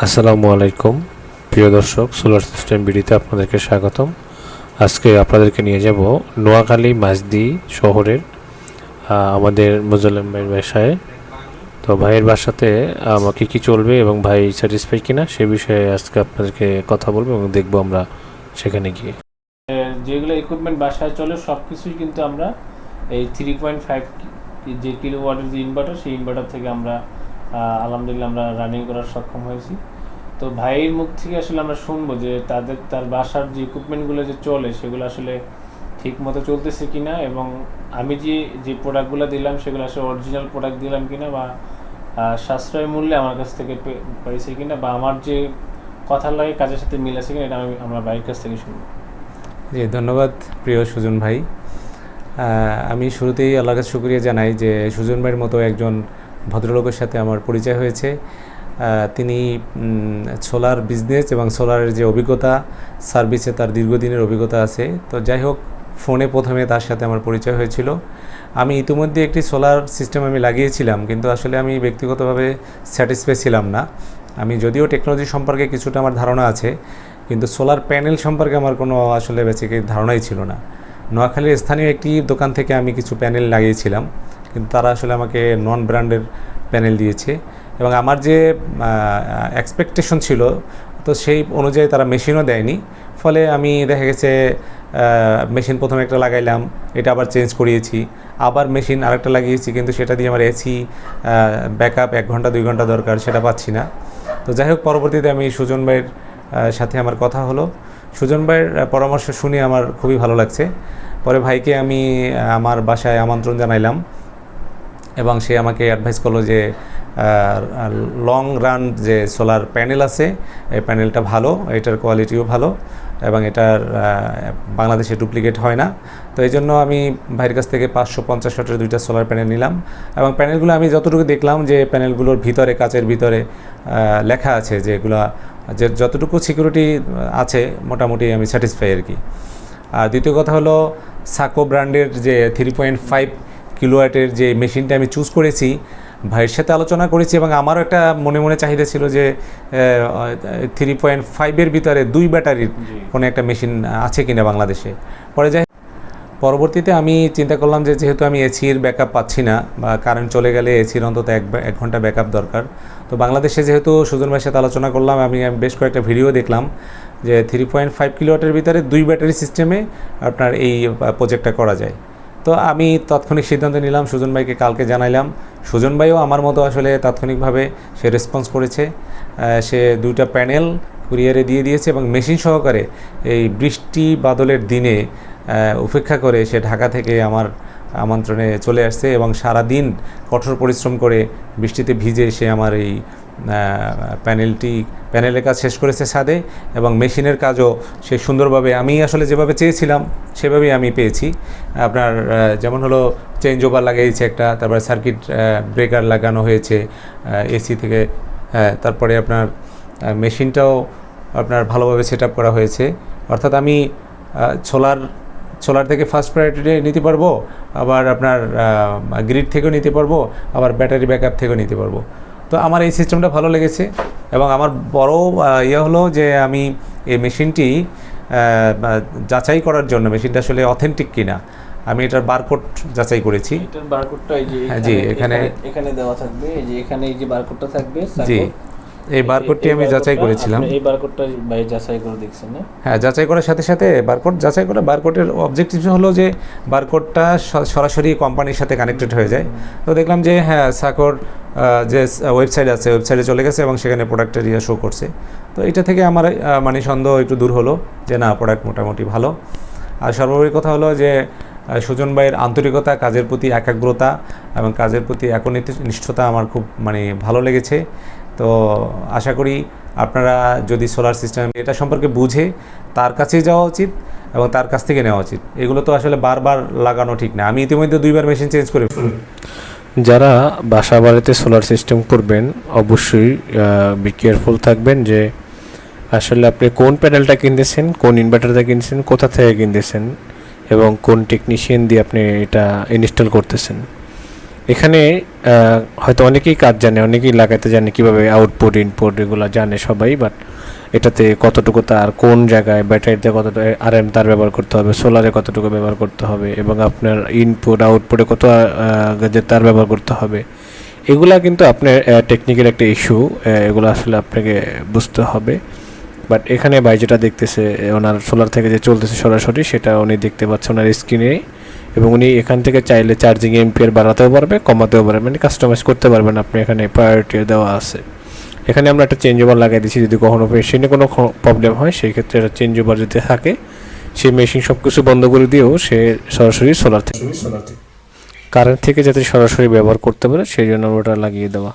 আসসালামু আলাইকুম প্রিয় দর্শক, সোলার সিস্টেম বিডিতে আপনাদেরকে স্বাগতম। আজকে আপনাদেরকে নিয়ে যাব নোয়াখালী মাঝদি শহরের আমাদের মুজাল্লেম ভাইয়ের বাসায়। তো ভাইয়ের বাসাতে আমাকে কি চলবে এবং ভাই স্যাটিসফাই কিনা সে বিষয়ে আজকে আপনাদেরকে কথা বলবো এবং দেখবো আমরা সেখানে গিয়ে যেগুলো ইকুইপমেন্ট বাসায় চলে সব কিছুই কিন্তু আমরা এই 3.5 যে কিলোওয়াটের যে ইনভার্টার, সেই ইনভার্টার থেকে আমরা আলহামদুলিল্লাহ আমরা রানিং করার সক্ষম হয়েছি। তো ভাইয়ের মুখ থেকে আসলে আমরা শুনবো যে তার বাসার যে ইকুইপমেন্টগুলো যে চলে সেগুলো আসলে ঠিক মতো চলতেছে কিনা, এবং আমি যে প্রোডাক্টগুলো দিলাম সেগুলো আসলে অরিজিনাল প্রোডাক্ট দিলাম কিনা, বা সাশ্রয় মূল্যে আমার কাছ থেকে পাইছে কিনা, বা আমার যে কথার লাগে কাজের সাথে মিল আছে কিনা, এটা আমরা ভাইয়ের কাছ থেকে শুনবো। জি, ধন্যবাদ প্রিয় সুজন ভাই। আমি শুরুতেই আল্লাহর কাছে শুকরিয়া জানাই যে সুজন ভাইয়ের মতো একজন ভদ্রলোকের সাথে আমার পরিচয় হয়েছে। তিনি সোলার বিজনেস এবং সোলারের যে অভিজ্ঞতা, সার্ভিসে তার দীর্ঘদিনের অভিজ্ঞতা আছে। তো যাই হোক, ফোনে প্রথমে তার সাথে আমার পরিচয় হয়েছিল। আমি ইতিমধ্যে একটি সোলার সিস্টেম লাগিয়েছিলাম, কিন্তু আসলে আমি ব্যক্তিগতভাবে স্যাটিসফাই ছিলাম না। আমি যদিও টেকনোলজি সম্পর্কে কিছুটা আমার ধারণা আছে, কিন্তু সোলার প্যানেল সম্পর্কে আমার কোনো আসলে বেসিক ধারণাই ছিল না। নোয়াখালীর স্থানীয় একটি দোকান থেকে আমি কিছু প্যানেল লাগিয়েছিলাম, কিন্তু তারা আসলে আমাকে নন ব্র্যান্ডের প্যানেল দিয়েছে এবং আমার যে এক্সপেকটেশন ছিল তো সেই অনুযায়ী তারা মেশিনও দেয়নি। ফলে আমি দেখা গেছে মেশিন প্রথমে একটা লাগাইলাম, এটা আবার চেঞ্জ করিয়েছি, আবার মেশিন আরেকটা লাগিয়েছি, কিন্তু সেটা দিয়ে আমার এসি ব্যাকআপ 1 ঘন্টা 2 ঘন্টা দরকার, সেটা পাচ্ছি না। তো যাই হোক, পরবর্তীতে আমি সুজন ভাইয়ের সাথে আমার কথা হলো। সুজন ভাইয়ের পরামর্শ শুনে আমার খুবই ভালো লাগছে। পরে ভাইকে আমি আমার বাসায় আমন্ত্রণ জানাইলাম এবং সে আমাকে অ্যাডভাইস করলো যে লং রান যে সোলার প্যানেল আছে, এই প্যানেলটা ভালো, এটার কোয়ালিটিও ভালো এবং এটার বাংলাদেশে ডুপ্লিকেট হয় না। তো এই জন্য আমি ভাইয়ের কাছ থেকে 550 ওয়াটের 2টা সোলার প্যানেল নিলাম এবং প্যানেলগুলো আমি যতটুকু দেখলাম যে প্যানেলগুলোর ভিতরে, কাচের ভিতরে লেখা আছে যে এগুলো যে যতটুকু সিকিউরিটি আছে মোটামুটি আমি স্যাটিসফাই আর কি। আর দ্বিতীয় কথা হলো, সাকো ব্র্যান্ডের যে 3.5 কিলোওয়াটের যে মেশিনটা আমি চুজ করেছি, ভাইয়ের সাথে আলোচনা করেছি এবং আমারও একটা মনে চাহিদা ছিল যে 3.5-এর ভিতরে 2 ব্যাটারির কোনো একটা মেশিন আছে কিনা বাংলাদেশে। পরবর্তীতে আমি চিন্তা করলাম যে যেহেতু আমি এসির ব্যাকআপ পাচ্ছি না, বা কারেন্ট চলে গেলে এসির অন্তত 1 ঘন্টা ব্যাকআপ দরকার, তো বাংলাদেশে যেহেতু সুজন ভাইয়ের সাথে আলোচনা করলাম, আমি বেশ কয়েকটা ভিডিও দেখলাম যে 3.5 কিলোওয়াটের ভিতরে 2 ব্যাটারি সিস্টেমে আপনার এই প্রজেক্টটা করা যায়। তো আমি তাৎক্ষণিক সিদ্ধান্ত নিলাম, সুজন ভাইকে কালকে জানাইলাম। সুজন ভাইও আমার মতো আসলে তাৎক্ষণিকভাবে সে রেসপন্স করেছে। সে 2টা প্যানেল কুরিয়ারে দিয়ে দিয়েছে এবং মেশিন সহকারে এই বৃষ্টি বাদলের দিনে উপেক্ষা করে সে ঢাকা থেকে আমার আমন্ত্রণে চলে আসছে এবং সারা দিন কঠোর পরিশ্রম করে বৃষ্টিতে ভিজে সে আমার এই প্যানেলের কাজ শেষ করেছে ছাদে, এবং মেশিনের কাজও সে সুন্দরভাবে, আমি আসলে যেভাবে চেয়েছিলাম সেভাবেই আমি পেয়েছি। আপনার যেমন হলো চেঞ্জ ওভার লাগিয়েছে একটা, তারপরে সার্কিট ব্রেকার লাগানো হয়েছে এসি থেকে, তারপরে আপনার মেশিনটাও আপনার ভালোভাবে সেট আপ করা হয়েছে। অর্থাৎ আমি সোলার থেকে ফার্স্ট প্রায়োরিটি নিতে পারবো, আবার আপনার গ্রিড থেকেও নিতে পারবো, আবার ব্যাটারি ব্যাকআপ থেকেও নিতে পারবো। তো আমার এই সিস্টেমটা ভালো লেগেছে এবং আমার বড় হলো যে আমি এই মেশিনটি যাচাই করার জন্য মেশিনটা আসলে অথেন্টিক কিনা আমি এটার বারকোড যাচাই করেছি। এটার বারকোডটা এই যে জি এখানে দেওয়া থাকবে, এই যে এখানে এই যে বারকোডটা থাকবে। জি, এই বারকোডটি আমি যাচাই করেছিলাম। এই বারকোডটা ভাই যাচাই করে দেখছেন না? হ্যাঁ, যাচাই করার সাথে সাথে বারকোড যাচাই করে, বারকোডের অবজেক্টিভ হলো যে বারকোডটা সরাসরি কোম্পানির সাথে কানেক্টেড হয়ে যায়। তো দেখলাম যে হ্যাঁ, সাকোর যে ওয়েবসাইট আছে, ওয়েবসাইটে চলে গেছে এবং সেখানে প্রোডাক্টের শো করছে। তো এটা থেকে আমার মানে সন্দেহ একটু দূর হলো যে না, প্রোডাক্ট মোটামুটি ভালো। আর সর্বোপরি কথা হলো যে সুজন ভাইয়ের আন্তরিকতা, কাজের প্রতি একাগ্রতা এবং কাজের প্রতি একনিষ্ঠতা আমার খুব মানে ভালো লেগেছে। তো আশা করি আপনারা যদি সোলার সিস্টেম এটা সম্পর্কে বুঝে তার কাছেই যাওয়া উচিত এবং তার কাছ থেকে নেওয়া উচিত। এগুলো তো আসলে বারবার লাগানো ঠিক না। আমি ইতিমধ্যে 2বার মেশিন চেঞ্জ করে। যারা বাসা বাড়িতে সোলার সিস্টেম করবেন অবশ্যই বি কেয়ারফুল থাকবেন যে আসলে আপনি কোন প্যানেলটা কিনতেছেন, কোন ইনভার্টারটা কিনতেছেন, কোথা থেকে কিনতেছেন এবং কোন টেকনিশিয়ান দিয়ে আপনি এটা ইনস্টল করতেছেন। এখানে হয়তো অনেকেই কাজ জানে, অনেকেই লাগাতে জানে, কিভাবে আউটপুট ইনপুট এগুলো জানে সবাই, বাট এটাতে কতটুকু তার, কোন জায়গায় ব্যাটারিতে কতটুকু আরএম তার ব্যবহার করতে হবে, সোলারে কতটুকু ব্যবহার করতে হবে, এবং আপনার ইনপুট আউটপুটে কত যে তার ব্যবহার করতে হবে, এগুলা কিন্তু আপনার টেকনিক্যাল একটা ইস্যু, এগুলো আসলে আপনাকে বুঝতে হবে। বাট এখানে ভাই যেটা দেখতেছে ওনার সোলার থেকে যে চলতেছে সরাসরি, সেটা উনি দেখতে পাচ্ছে ওনার স্ক্রিনে, এবং উনি এখান থেকে চাইলে চার্জিং এম্পিয়ার বাড়াতেও পারবে, কমাতেও পারবে, মানে কাস্টমাইজ করতে পারবেন আপনি। এখানে প্রায়োরিটি দেওয়া আছে। এখানে আমরা একটা চেঞ্জ ওভার লাগিয়ে দিচ্ছি, যদি কখনো মেশিনে কোনো প্রবলেম হয় সেই ক্ষেত্রে একটা চেঞ্জ ওভার যদি থাকে, সেই মেশিন সব কিছু বন্ধ করে দিয়েও সে সরাসরি সোলার থেকে কারেন্ট থেকে যাতে সরাসরি ব্যবহার করতে পারে সেই জন্য ওটা লাগিয়ে দেওয়া।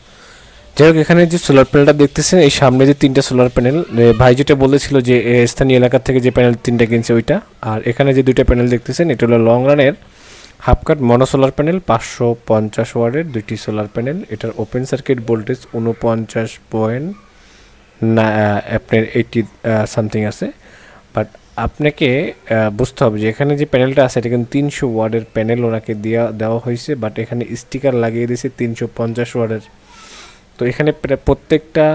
যাই হোক, এখানে যে সোলার প্যানেলটা দেখতেছেন, এই সামনে যে 3টা সোলার প্যানেল, ভাই যেটা বলেছিল যে স্থানীয় এলাকা থেকে যে প্যানেল 3টা কিনছে ওইটা, আর এখানে যে 2টা প্যানেল দেখতেছেন এটা হলো লং রানের হাফ কাট মনো সোলার প্যানেল, 550 ওয়াটের 2টি সোলার প্যানেল। এটার ওপেন সার্কিট ভোল্টেজ 49 পয়েন্ট না, আপনার 80 সামথিং আছে। বাট আপনাকে বুঝতে হবে যে এখানে যে প্যানেলটা আছে এটা কিন্তু 300 ওয়াটের প্যানেল ওনাকে দেওয়া হয়েছে, বাট এখানে স্টিকার লাগিয়ে দিয়েছে 350 ওয়াটের। তো এখানে প্রত্যেকটা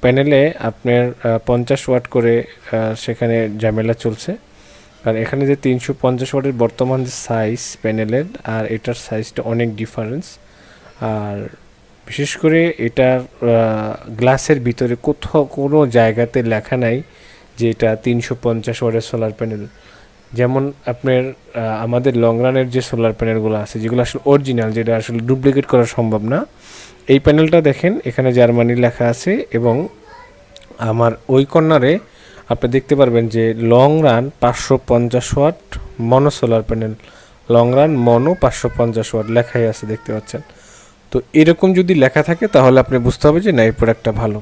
প্যানেলে আপনার 50 ওয়াট করে সেখানে ঝামেলা চলছে, কারণ এখানে যে 350 ওয়াটের বর্তমান যে সাইজ প্যানেলের আর এটার সাইজটা অনেক ডিফারেন্স। আর বিশেষ করে এটার গ্লাসের ভিতরে কোথাও কোনো জায়গাতে লেখা নাই যে এটা 350 ওয়াটের সোলার প্যানেল। যেমন আপনার আমাদের লং রানের যে সোলার প্যানেলগুলো আছে, যেগুলো আসলে অরিজিনাল, যেটা আসলে ডুপ্লিকেট করা সম্ভব না, এই প্যানেলটা দেখেন এখানে জার্মানি লেখা আছে, এবং আমার ওই কর্নারে আপনি দেখতে পারবেন যে long run 550 watt mono solar panel, long run mono 550 watt লেখাই আছে, দেখতে পাচ্ছেন। তো এরকম যদি লেখা থাকে তাহলে আপনি বুঝতে হবে যে না, এই প্রোডাক্টটা ভালো।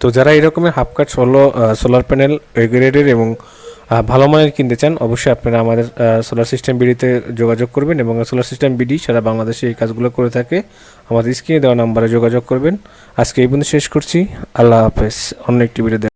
তো যারা এরকমই হাফ কাট সোলার প্যানেল গ্রেডের এবং ভালো মানের কিনতে চান, অবশ্যই আপনারা আমাদের সোলার সিস্টেম বিডিতে যোগাযোগ করবেন, এবং সোলার সিস্টেম বিডি সারা বাংলাদেশে এই কাজগুলো করে থাকে। আমাদের স্ক্রিনে দেওয়া নাম্বারে যোগাযোগ করবেন। আজকে এই পর্যন্ত শেষ করছি। আল্লাহ হাফেজ। অন্য একটি ভিডিও